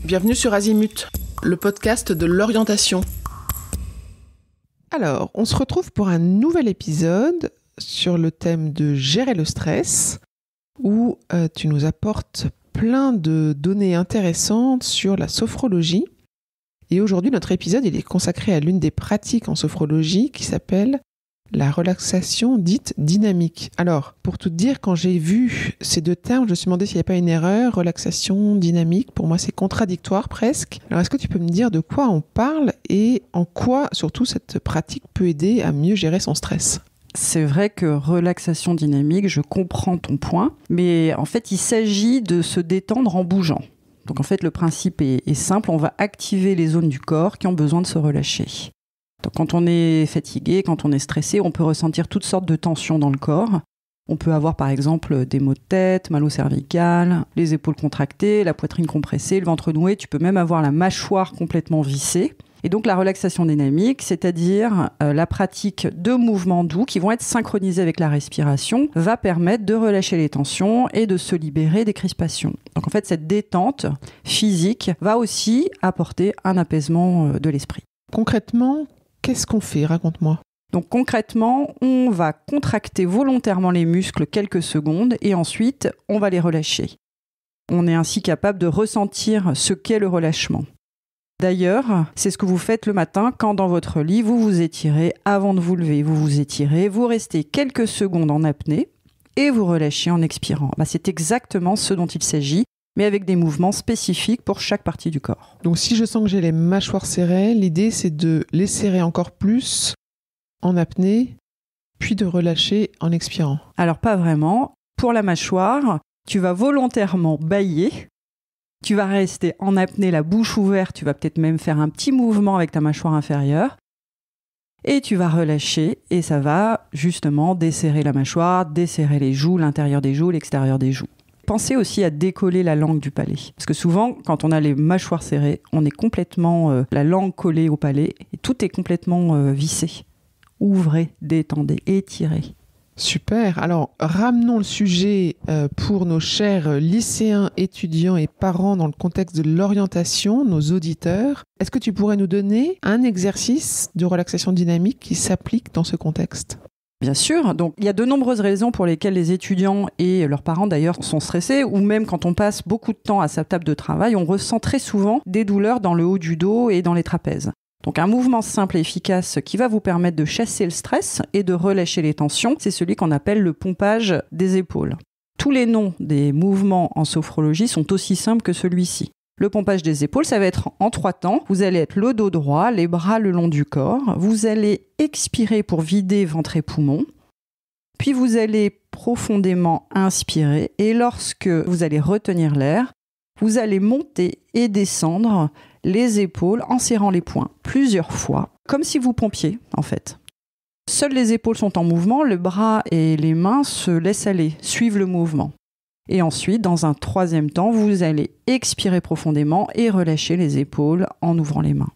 Bienvenue sur Azimut, le podcast de l'orientation. Alors, on se retrouve pour un nouvel épisode sur le thème de gérer le stress, où tu nous apportes plein de données intéressantes sur la sophrologie. Et aujourd'hui, notre épisode il est consacré à l'une des pratiques en sophrologie qui s'appelle la relaxation dite dynamique. Alors, pour tout te dire, quand j'ai vu ces deux termes, je me suis demandé s'il n'y avait pas une erreur. Relaxation dynamique, pour moi, c'est contradictoire presque. Alors, est-ce que tu peux me dire de quoi on parle et en quoi, surtout, cette pratique peut aider à mieux gérer son stress ? C'est vrai que relaxation dynamique, je comprends ton point, mais en fait, il s'agit de se détendre en bougeant. Donc en fait, le principe est simple, on va activer les zones du corps qui ont besoin de se relâcher. Donc quand on est fatigué, quand on est stressé, on peut ressentir toutes sortes de tensions dans le corps. On peut avoir par exemple des maux de tête, mal au cervical, les épaules contractées, la poitrine compressée, le ventre noué, tu peux même avoir la mâchoire complètement vissée. Et donc la relaxation dynamique, c'est-à-dire la pratique de mouvements doux qui vont être synchronisés avec la respiration, va permettre de relâcher les tensions et de se libérer des crispations. Donc en fait, cette détente physique va aussi apporter un apaisement de l'esprit. Concrètement, qu'est-ce qu'on fait ? Raconte-moi. Donc concrètement, on va contracter volontairement les muscles quelques secondes et ensuite, on va les relâcher. On est ainsi capable de ressentir ce qu'est le relâchement. D'ailleurs, c'est ce que vous faites le matin quand dans votre lit, vous vous étirez avant de vous lever. Vous vous étirez, vous restez quelques secondes en apnée et vous relâchez en expirant. C'est exactement ce dont il s'agit, mais avec des mouvements spécifiques pour chaque partie du corps. Donc si je sens que j'ai les mâchoires serrées, l'idée c'est de les serrer encore plus en apnée, puis de relâcher en expirant. Alors pas vraiment. Pour la mâchoire, tu vas volontairement bâiller. Tu vas rester en apnée, la bouche ouverte, tu vas peut-être même faire un petit mouvement avec ta mâchoire inférieure. Et tu vas relâcher et ça va justement desserrer la mâchoire, desserrer les joues, l'intérieur des joues, l'extérieur des joues. Pensez aussi à décoller la langue du palais. Parce que souvent, quand on a les mâchoires serrées, on est complètement la langue collée au palais et tout est complètement vissé. Ouvrez, détendez, étirez. Super. Alors, ramenons le sujet pour nos chers lycéens, étudiants et parents dans le contexte de l'orientation, nos auditeurs. Est-ce que tu pourrais nous donner un exercice de relaxation dynamique qui s'applique dans ce contexte ? Bien sûr. Donc, il y a de nombreuses raisons pour lesquelles les étudiants et leurs parents d'ailleurs sont stressés ou même quand on passe beaucoup de temps à sa table de travail, on ressent très souvent des douleurs dans le haut du dos et dans les trapèzes. Donc un mouvement simple et efficace qui va vous permettre de chasser le stress et de relâcher les tensions, c'est celui qu'on appelle le pompage des épaules. Tous les noms des mouvements en sophrologie sont aussi simples que celui-ci. Le pompage des épaules, ça va être en 3 temps. Vous allez être le dos droit, les bras le long du corps. Vous allez expirer pour vider ventre et poumons. Puis vous allez profondément inspirer. Et lorsque vous allez retenir l'air, vous allez monter et descendre les épaules en serrant les poings plusieurs fois, comme si vous pompiez en fait. Seules les épaules sont en mouvement, le bras et les mains se laissent aller, suivent le mouvement. Et ensuite, dans un 3e temps, vous allez expirer profondément et relâcher les épaules en ouvrant les mains.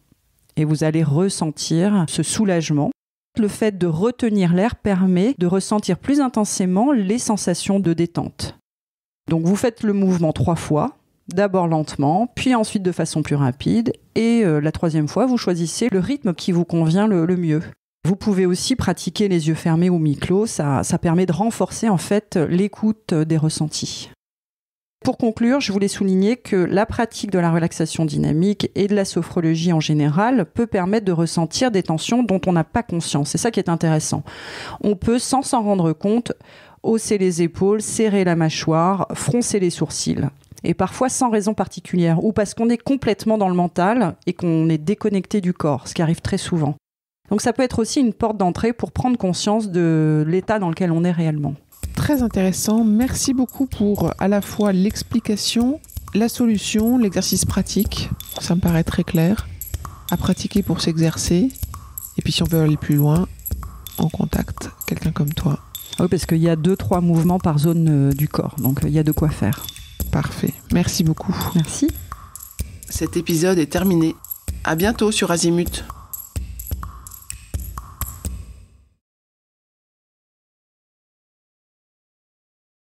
Et vous allez ressentir ce soulagement. Le fait de retenir l'air permet de ressentir plus intensément les sensations de détente. Donc vous faites le mouvement 3 fois. D'abord lentement, puis ensuite de façon plus rapide. Et la 3e fois, vous choisissez le rythme qui vous convient le mieux. Vous pouvez aussi pratiquer les yeux fermés ou mi-clos. Ça permet de renforcer en fait l'écoute des ressentis. Pour conclure, je voulais souligner que la pratique de la relaxation dynamique et de la sophrologie en général peut permettre de ressentir des tensions dont on n'a pas conscience. C'est ça qui est intéressant. On peut, sans s'en rendre compte, hausser les épaules, serrer la mâchoire, froncer les sourcils. Et parfois sans raison particulière, ou parce qu'on est complètement dans le mental et qu'on est déconnecté du corps, ce qui arrive très souvent. Donc ça peut être aussi une porte d'entrée pour prendre conscience de l'état dans lequel on est réellement. Très intéressant. Merci beaucoup pour à la fois l'explication, la solution, l'exercice pratique. Ça me paraît très clair. À pratiquer pour s'exercer. Et puis si on veut aller plus loin, on contacte quelqu'un comme toi. Oui, parce qu'il y a 2-3 mouvements par zone du corps. Donc il y a de quoi faire. Parfait. Merci beaucoup. Merci. Cet épisode est terminé. À bientôt sur Azimut.